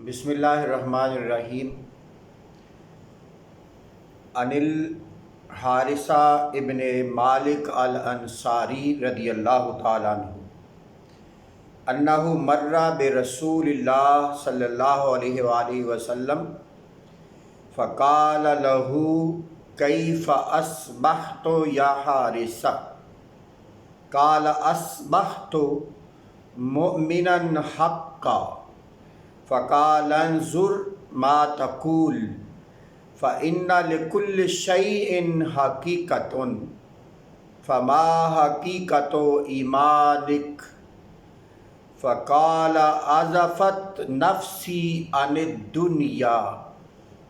بسم اللہ الرحمن الرحیم۔ انل حارثہ ابن مالک الانصاری رضی اللہ تعالیٰ عنہ انہ مر برسول اللہ صلی اللہ علیہ وآلہ وسلم فقال له کیف اصبحت یا حارثہ قال اصبحت مؤمنا حقا فقال انظر ما تقول فإن لكل شيء حقيقة فما حقيقة إيمانك فقال عزفت نفسي عن الدنيا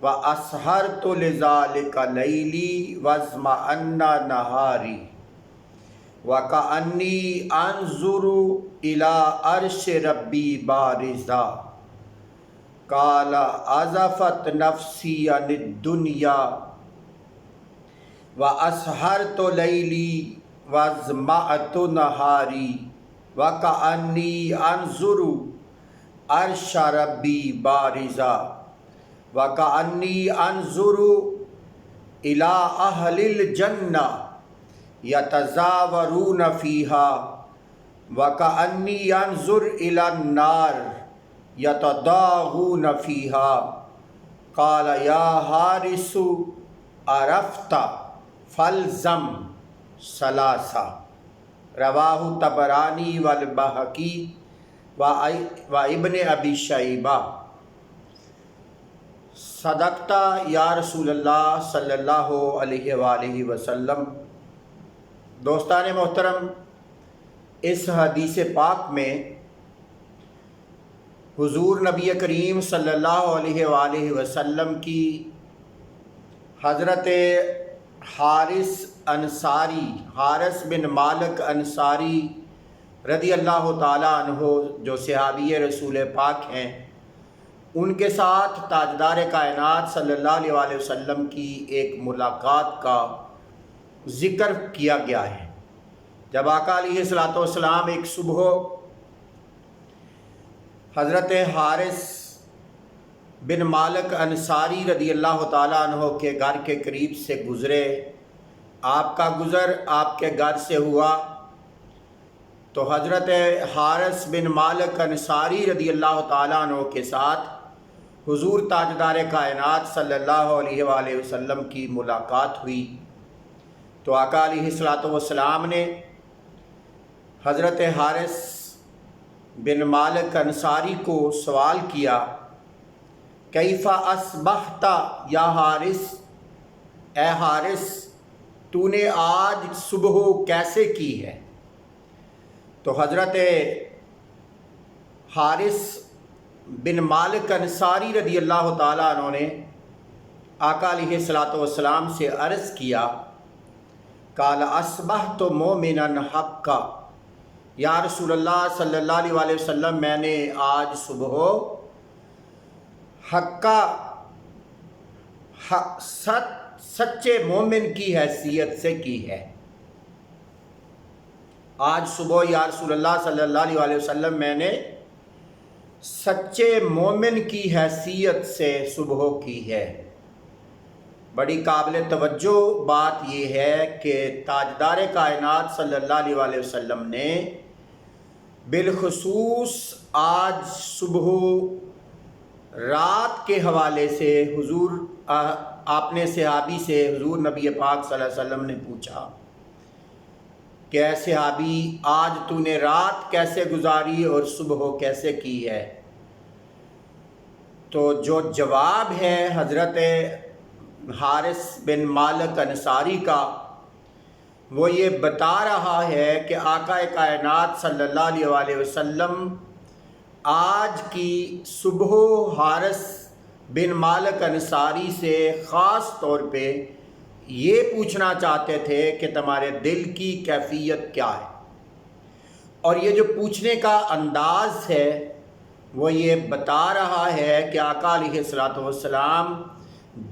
وأسهرت لذلك ليلي واظمأن نهاري وكأني أنظر إلى عرش ربي بارزا قال عزفت نفسي عن الدنيا وأسهرت ليلي واظمأت نهاري وكأني أنظر عرش ربي بارزا وكأني أنظر إلى أهل الجنة يتزاورون فيها وكأني أنظر إلى النار يتضاغون فيها قال يا حارث عرفت فالزم ثلاثة رواہ طبرانی والبہقی و ابن ابی شیبہ۔ صدقت یا رسول اللہ صلی اللہ علیہ وآلہ وسلم۔ دوستان محترم، اس حدیث پاک میں حضور نبی کریم صلی اللہ علیہ وآلہ وسلم کی حضرت حارث بن مالک انصاری رضی اللہ تعالیٰ عنہ جو صحابی رسول پاک ہیں، ان کے ساتھ تاجدار کائنات صلی اللہ علیہ وآلہ وسلم کی ایک ملاقات کا ذکر کیا گیا ہے۔ جب آقا علیہ الصلوۃ والسلام ایک صبح حضرت حارث بن مالک انصاری رضی اللہ تعالیٰ عنہ کے گھر کے قریب سے گزرے، آپ کا گزر آپ کے گھر سے ہوا، تو حضرت حارث بن مالک انصاری رضی اللہ تعالیٰ عنہ کے ساتھ حضور تاجدار کائنات صلی اللہ علیہ وآلہ وسلم کی ملاقات ہوئی۔ تو آقا علیہ الصلوۃ والسلام نے حضرت حارث بن مالک انصاری کو سوال کیا، کیف اصبحت یا حارث، اے حارث تو نے آج صبح کیسے کی ہے؟ تو حضرت حارث بن مالک انصاری رضی اللہ تعالیٰ عنہ نے آقا علیہ الصلوۃ والسلام سے عرض کیا، قال اصبحت مؤمنا حقا، یا رسول اللہ صلی اللہ علیہ وآلہ وسلم میں نے آج صبح حقا سچے مومن کی حیثیت سے کی ہے۔ آج صبح یا رسول اللہ صلی اللہ علیہ وآلہ وسلم میں نے سچے مومن کی حیثیت سے صبح کی ہے۔ بڑی قابل توجہ بات یہ ہے کہ تاجدار کائنات صلی اللہ علیہ وآلہ وسلم نے بالخصوص آج صبح رات کے حوالے سے حضور آپ نے صحابی سے حضور نبی پاک صلی اللہ علیہ وسلم نے پوچھا کہ اے صحابی آج تو نے رات کیسے گزاری اور صبح کیسے کی ہے؟ تو جو جواب ہے حضرت حارث بن مالک انصاری کا، وہ یہ بتا رہا ہے کہ آقا کائنات صلی اللہ علیہ وآلہ وسلم آج کی صبح حارث بن مالک انصاری سے خاص طور پہ یہ پوچھنا چاہتے تھے کہ تمہارے دل کی کیفیت کیا ہے، اور یہ جو پوچھنے کا انداز ہے وہ یہ بتا رہا ہے کہ آقا علیہ الصلوۃ والسلام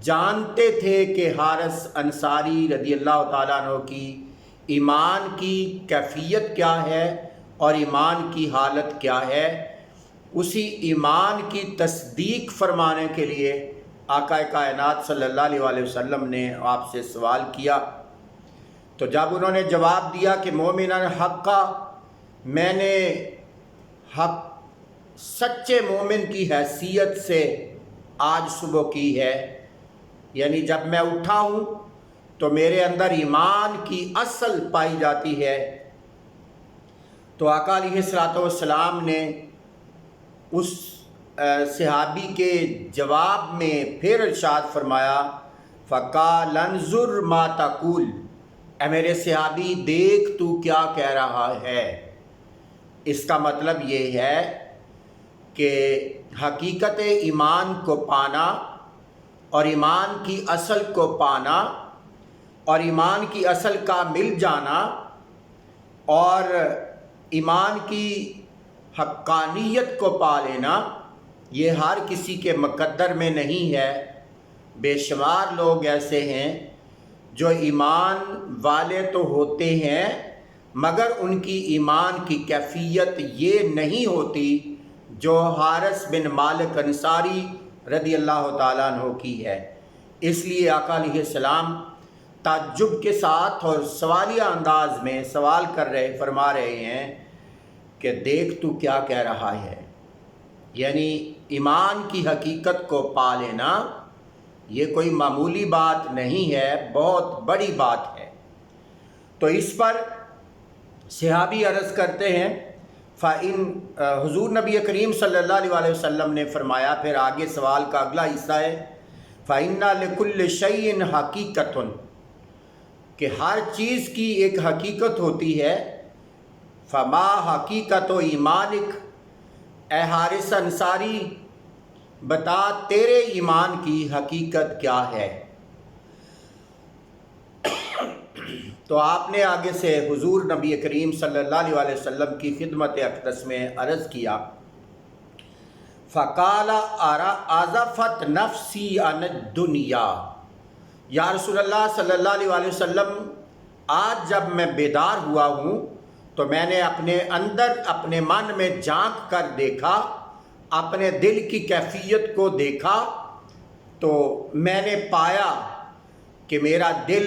جانتے تھے کہ حارث انصاری رضی اللہ تعالیٰ عنہ کی ایمان کی کیفیت کیا ہے اور ایمان کی حالت کیا ہے، اسی ایمان کی تصدیق فرمانے کے لیے آقا کائنات صلی اللہ علیہ وسلم نے آپ سے سوال کیا۔ تو جب انہوں نے جواب دیا کہ مومناً حقا، میں نے حق سچے مومن کی حیثیت سے آج صبح کی ہے، یعنی جب میں اٹھا ہوں تو میرے اندر ایمان کی اصل پائی جاتی ہے، تو آقا علیہ السلام نے اس صحابی کے جواب میں پھر ارشاد فرمایا، فَقَالَ انظُرْ مَا تَقُولُ، اے میرے صحابی دیکھ تو کیا کہہ رہا ہے۔ اس کا مطلب یہ ہے کہ حقیقت ایمان کو پانا اور ایمان کی اصل کو پانا اور ایمان کی اصل کا مل جانا اور ایمان کی حقانیت کو پا لینا، یہ ہر کسی کے مقدر میں نہیں ہے۔ بے شمار لوگ ایسے ہیں جو ایمان والے تو ہوتے ہیں مگر ان کی ایمان کی کیفیت یہ نہیں ہوتی جو حارث بن مالک انصاری رضی اللہ تعالیٰ عنہ کی ہے۔ اس لیے آقا علیہ السلام تعجب کے ساتھ اور سوالیہ انداز میں سوال فرما رہے ہیں کہ دیکھ تو کیا کہہ رہا ہے، یعنی ایمان کی حقیقت کو پا لینا یہ کوئی معمولی بات نہیں ہے، بہت بڑی بات ہے۔ تو اس پر صحابی عرض کرتے ہیں حضور نبی کریم صلی اللہ علیہ وسلم نے فرمایا، پھر آگے سوال کا اگلا حصہ ہے، فَإِنَّ لِكُلِّ شَيْءٍ حَقِيقَةٌ، کہ ہر چیز کی ایک حقیقت ہوتی ہے۔ فَمَا حَقِيقَةُ ایمانک، اے حارث انصاری بتا تیرے ایمان کی حقیقت کیا ہے۔ تو آپ نے آگے سے حضور نبی کریم صلی اللہ علیہ وسلم کی خدمت اقدس میں عرض کیا، فَقَالَ أَزَفَتْ نَفْسِي عَنِ الدُّنْيَا، یا رسول اللہ صلی اللہ علیہ وسلم آج جب میں بیدار ہوا ہوں تو میں نے اپنے اندر اپنے من میں جھانک کر دیکھا، اپنے دل کی کیفیت کو دیکھا، تو میں نے پایا کہ میرا دل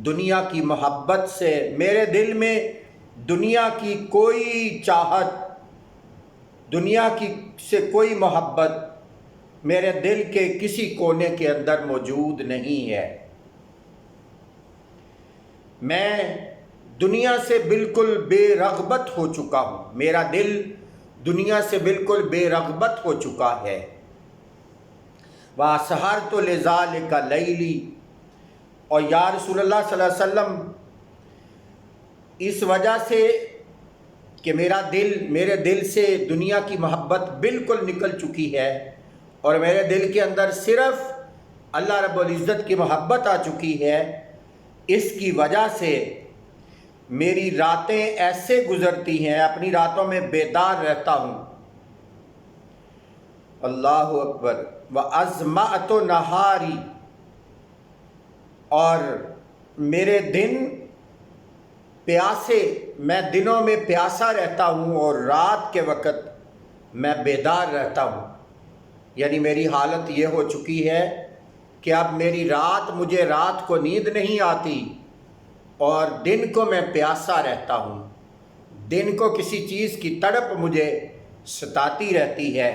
دنیا کی محبت سے، میرے دل میں دنیا کی کوئی چاہت، دنیا کی سے کوئی محبت میرے دل کے کسی کونے کے اندر موجود نہیں ہے۔ میں دنیا سے بالکل بے رغبت ہو چکا ہوں، میرا دل دنیا سے بالکل بے رغبت ہو چکا ہے۔ وَأَسْهَرْتُ لِذَلِكَ لَيْلِي، اور یا رسول اللہ صلی اللہ علیہ وسلم اس وجہ سے کہ میرے دل سے دنیا کی محبت بالکل نکل چکی ہے اور میرے دل کے اندر صرف اللہ رب العزت کی محبت آ چکی ہے، اس کی وجہ سے میری راتیں ایسے گزرتی ہیں، اپنی راتوں میں بیدار رہتا ہوں۔ اللہ اکبر۔ وَأَزْمَعْتُ نَهَارِي، اور میرے دن پیاسے، میں دنوں میں پیاسا رہتا ہوں اور رات کے وقت میں بیدار رہتا ہوں، یعنی میری حالت یہ ہو چکی ہے کہ اب مجھے رات کو نیند نہیں آتی اور دن کو میں پیاسا رہتا ہوں، دن کو کسی چیز کی تڑپ مجھے ستاتی رہتی ہے۔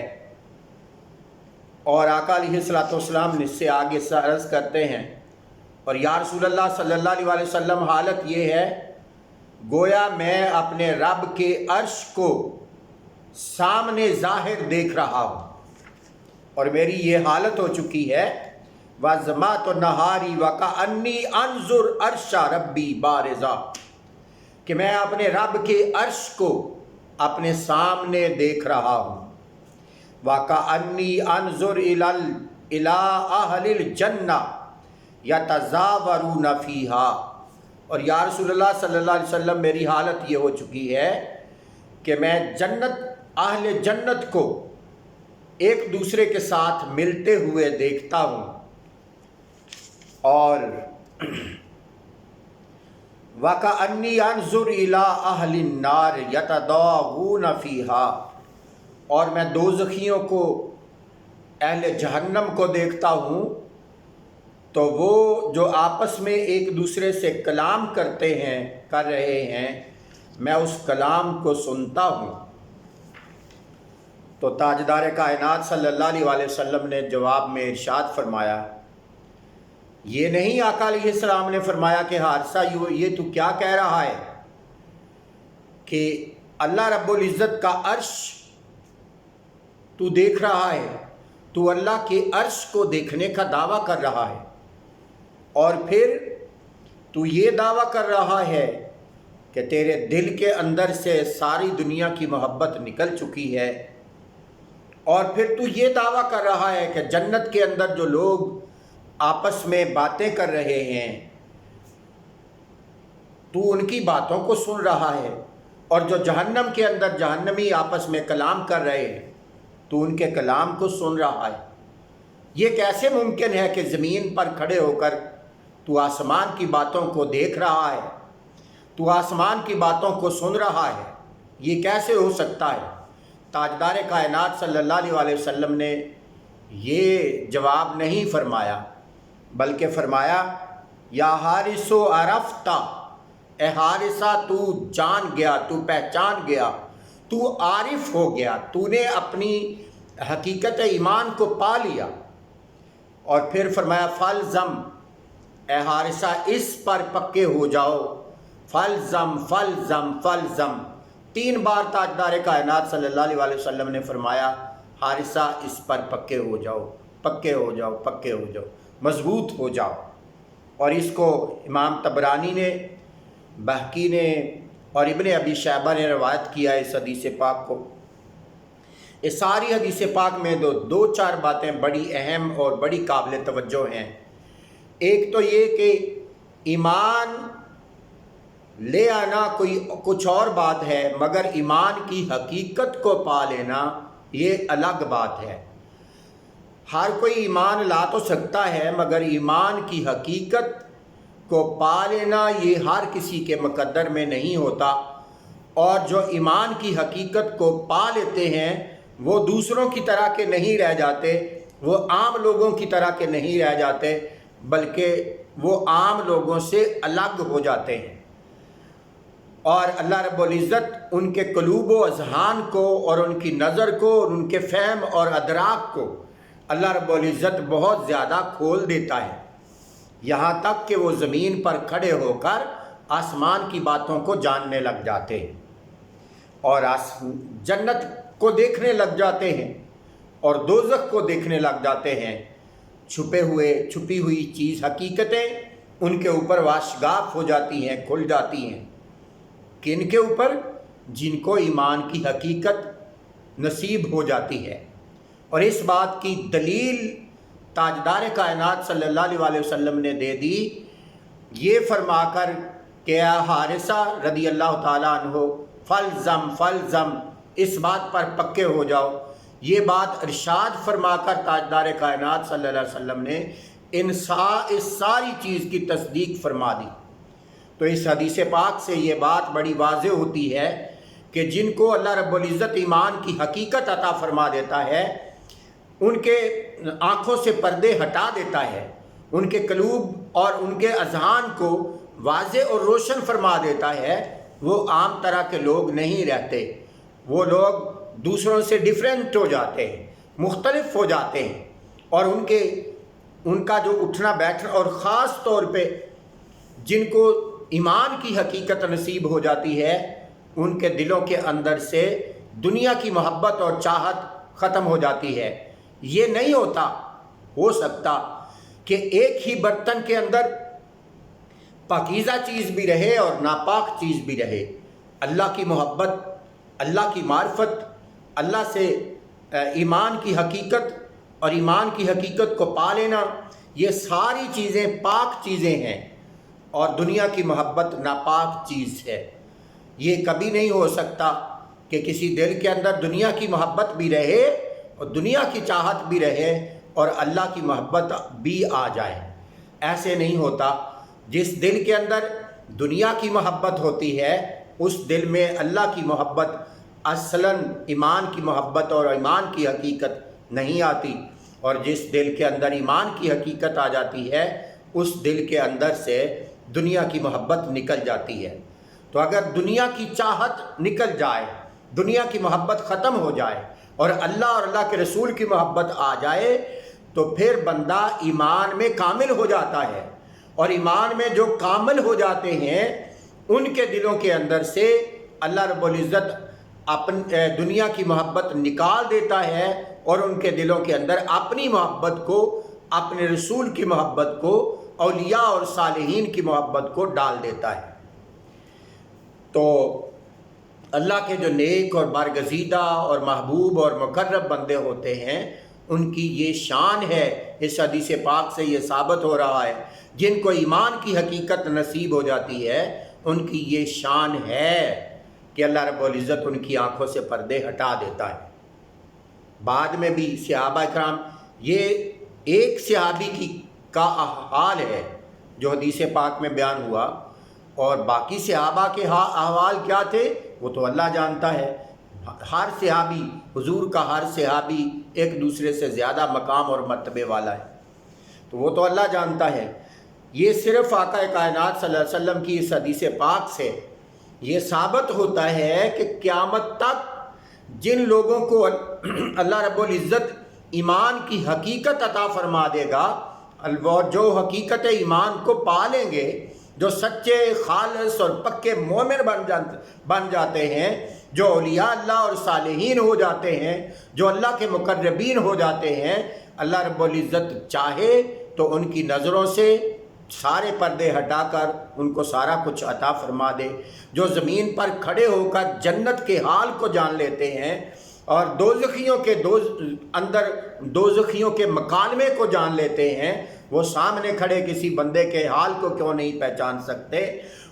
اور آقا علیہ السلام نے اس سے آگے سے عرض کرتے ہیں، اور یا رسول اللہ صلی اللہ علیہ وسلم حالت یہ ہے گویا میں اپنے رب کے عرش کو سامنے ظاہر دیکھ رہا ہوں، اور میری یہ حالت ہو چکی ہے، وَأَزْمَعْتُ نَهَارِي وَكَأَنِّي أَنظُرُ عَرْشَ رَبِّي بَارِزًا، کہ میں اپنے رب کے عرش کو اپنے سامنے دیکھ رہا ہوں۔ وَكَأَنِّي أَنظُرُ إِلَىٰ أَهْلِ الْجَنَّةِ يَتَزَاوَرُونَ فِيهَا، اور یا رسول اللہ صلی اللہ علیہ وسلم میری حالت یہ ہو چکی ہے کہ میں اہل جنت کو ایک دوسرے کے ساتھ ملتے ہوئے دیکھتا ہوں، اور وَكَأَنِّي أَنظُرُ إِلَىٰ أَهْلِ النَّارِ يَتَدَاوُونَ فِيهَا، اور میں دوزخیوں کو، اہل جہنم کو دیکھتا ہوں تو وہ جو آپس میں ایک دوسرے سے کلام کر رہے ہیں، میں اس کلام کو سنتا ہوں۔ تو تاجدار کائنات صلی اللہ علیہ وسلم نے جواب میں ارشاد فرمایا، یہ نہیں آقا علیہ السلام نے فرمایا کہ حارثہ یہ تو کیا کہہ رہا ہے کہ اللہ رب العزت کا عرش تو دیکھ رہا ہے، تو اللہ کے عرش کو دیکھنے کا دعویٰ کر رہا ہے، اور پھر تو یہ دعویٰ کر رہا ہے کہ تیرے دل کے اندر سے ساری دنیا کی محبت نکل چکی ہے، اور پھر تو یہ دعویٰ کر رہا ہے کہ جنت کے اندر جو لوگ آپس میں باتیں کر رہے ہیں تو ان کی باتوں کو سن رہا ہے، اور جو جہنم کے اندر جہنمی آپس میں کلام کر رہے ہیں تو ان کے کلام کو سن رہا ہے۔ یہ کیسے ممکن ہے کہ زمین پر کھڑے ہو کر تو آسمان کی باتوں کو دیکھ رہا ہے، تو آسمان کی باتوں کو سن رہا ہے؟ یہ کیسے ہو سکتا ہے؟ تاجدار کائنات صلی اللہ علیہ وسلم نے یہ جواب نہیں فرمایا، بلکہ فرمایا، یا حارثو عرفتا، اے حارثہ تو جان گیا، تو پہچان گیا، تو عارف ہو گیا، تو نے اپنی حقیقت ایمان کو پا لیا۔ اور پھر فرمایا فلزم، اے حارثہ اس پر پکے ہو جاؤ، فلزم فلزم فلزم، 3 بار تاجدار کائنات صلی اللہ علیہ وسلم نے فرمایا حارثہ اس پر پکے ہو جاؤ، پکے ہو جاؤ، پکے ہو جاؤ، مضبوط ہو جاؤ۔ اور اس کو امام طبرانی نے، بہقی نے اور ابن ابی شیبہ نے روایت کیا ہے اس حدیث پاک کو۔ اس ساری حدیث پاک میں دو چار باتیں بڑی اہم اور بڑی قابل توجہ ہیں۔ ایک تو یہ کہ ایمان لے آنا کوئی کچھ اور بات ہے، مگر ایمان کی حقیقت کو پا لینا یہ الگ بات ہے۔ ہر کوئی ایمان لا تو سکتا ہے، مگر ایمان کی حقیقت کو پا لینا یہ ہر کسی کے مقدر میں نہیں ہوتا، اور جو ایمان کی حقیقت کو پا لیتے ہیں وہ دوسروں کی طرح کے نہیں رہ جاتے، وہ عام لوگوں کی طرح کے نہیں رہ جاتے، بلکہ وہ عام لوگوں سے الگ ہو جاتے ہیں۔ اور اللہ رب العزت ان کے قلوب و اذہان کو اور ان کی نظر کو اور ان کے فہم اور ادراک کو اللہ رب العزت بہت زیادہ کھول دیتا ہے، یہاں تک کہ وہ زمین پر کھڑے ہو کر آسمان کی باتوں کو جاننے لگ جاتے ہیں، اور جنت کو دیکھنے لگ جاتے ہیں، اور دوزخ کو دیکھنے لگ جاتے ہیں۔ چھپی ہوئی چیز حقیقتیں ان کے اوپر واشگاف ہو جاتی ہیں، کھل جاتی ہیں۔ کن کے اوپر؟ جن کو ایمان کی حقیقت نصیب ہو جاتی ہے۔ اور اس بات کی دلیل تاجدار کائنات صلی اللہ علیہ وسلم نے دے دی یہ فرما کر کہ اے حارثہ رضی اللہ تعالیٰ عنہ فلزم فلزم، اس بات پر پکے ہو جاؤ۔ یہ بات ارشاد فرما کر تاجدار کائنات صلی اللہ علیہ وسلم نے اس ساری چیز کی تصدیق فرما دی۔ تو اس حدیث پاک سے یہ بات بڑی واضح ہوتی ہے کہ جن کو اللہ رب العزت ایمان کی حقیقت عطا فرما دیتا ہے، ان کے آنکھوں سے پردے ہٹا دیتا ہے، ان کے قلوب اور ان کے اذہان کو واضح اور روشن فرما دیتا ہے، وہ عام طرح کے لوگ نہیں رہتے، وہ لوگ دوسروں سے ڈیفرنٹ ہو جاتے ہیں، مختلف ہو جاتے ہیں، اور ان کا جو اٹھنا بیٹھنا، اور خاص طور پہ جن کو ایمان کی حقیقت نصیب ہو جاتی ہے، ان کے دلوں کے اندر سے دنیا کی محبت اور چاہت ختم ہو جاتی ہے۔ یہ نہیں ہو سکتا کہ ایک ہی برتن کے اندر پاکیزہ چیز بھی رہے اور ناپاک چیز بھی رہے۔ اللہ کی محبت، اللہ کی معرفت، اللہ سے ایمان کی حقیقت اور ایمان کی حقیقت کو پا لینا، یہ ساری چیزیں پاک چیزیں ہیں، اور دنیا کی محبت ناپاک چیز ہے۔ یہ کبھی نہیں ہو سکتا کہ کسی دل کے اندر دنیا کی محبت بھی رہے اور دنیا کی چاہت بھی رہے اور اللہ کی محبت بھی آ جائے۔ ایسے نہیں ہوتا۔ جس دل کے اندر دنیا کی محبت ہوتی ہے، اس دل میں اللہ کی محبت اصلاً ایمان کی محبت اور ایمان کی حقیقت نہیں آتی، اور جس دل کے اندر ایمان کی حقیقت آ جاتی ہے اس دل کے اندر سے دنیا کی محبت نکل جاتی ہے۔ تو اگر دنیا کی چاہت نکل جائے، دنیا کی محبت ختم ہو جائے اور اللہ کے رسول کی محبت آ جائے تو پھر بندہ ایمان میں کامل ہو جاتا ہے، اور ایمان میں جو کامل ہو جاتے ہیں ان کے دلوں کے اندر سے اللہ رب العزت دنیا کی محبت نکال دیتا ہے اور ان کے دلوں کے اندر اپنی محبت کو، اپنے رسول کی محبت کو، اولیاء اور صالحین کی محبت کو ڈال دیتا ہے۔ تو اللہ کے جو نیک اور برگزیدہ اور محبوب اور مقرب بندے ہوتے ہیں ان کی یہ شان ہے، اس حدیث پاک سے یہ ثابت ہو رہا ہے، جن کو ایمان کی حقیقت نصیب ہو جاتی ہے ان کی یہ شان ہے کہ اللہ رب العزت ان کی آنکھوں سے پردے ہٹا دیتا ہے۔ بعد میں بھی صحابہ کرام، یہ ایک صحابی کا حال ہے جو حدیث پاک میں بیان ہوا، اور باقی صحابہ کے احوال کیا تھے وہ تو اللہ جانتا ہے۔ ہر صحابی، حضور کا ہر صحابی ایک دوسرے سے زیادہ مقام اور مرتبے والا ہے، تو وہ تو اللہ جانتا ہے۔ یہ صرف آقا کائنات صلی اللہ علیہ وسلم کی اس حدیث پاک سے یہ ثابت ہوتا ہے کہ قیامت تک جن لوگوں کو اللہ رب العزت ایمان کی حقیقت عطا فرما دے گا، وہ جو حقیقت ایمان کو پا لیں گے، جو سچے خالص اور پکے مومن بن جاتے ہیں، جو اولیاء اللہ اور صالحین ہو جاتے ہیں، جو اللہ کے مقربین ہو جاتے ہیں، اللہ رب العزت چاہے تو ان کی نظروں سے سارے پردے ہٹا کر ان کو سارا کچھ عطا فرما دے۔ جو زمین پر کھڑے ہو کر جنت کے حال کو جان لیتے ہیں اور دوزخیوں کے مکالمے کو جان لیتے ہیں، وہ سامنے کھڑے کسی بندے کے حال کو کیوں نہیں پہچان سکتے؟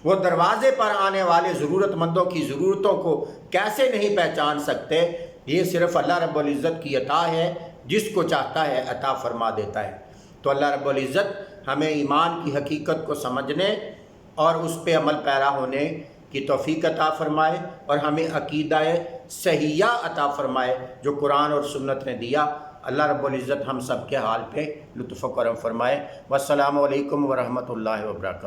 وہ دروازے پر آنے والے ضرورت مندوں کی ضرورتوں کو کیسے نہیں پہچان سکتے؟ یہ صرف اللہ رب العزت کی عطا ہے، جس کو چاہتا ہے عطا فرما دیتا ہے۔ تو اللہ رب العزت ہمیں ایمان کی حقیقت کو سمجھنے اور اس پہ عمل پیرا ہونے کی توفیق عطا فرمائے، اور ہمیں عقیدہ صحیحہ عطا فرمائے جو قرآن اور سنت نے دیا۔ اللہ رب العزت ہم سب کے حال پہ لطف و کرم فرمائے۔ والسلام علیکم ورحمۃ اللہ وبرکاتہ۔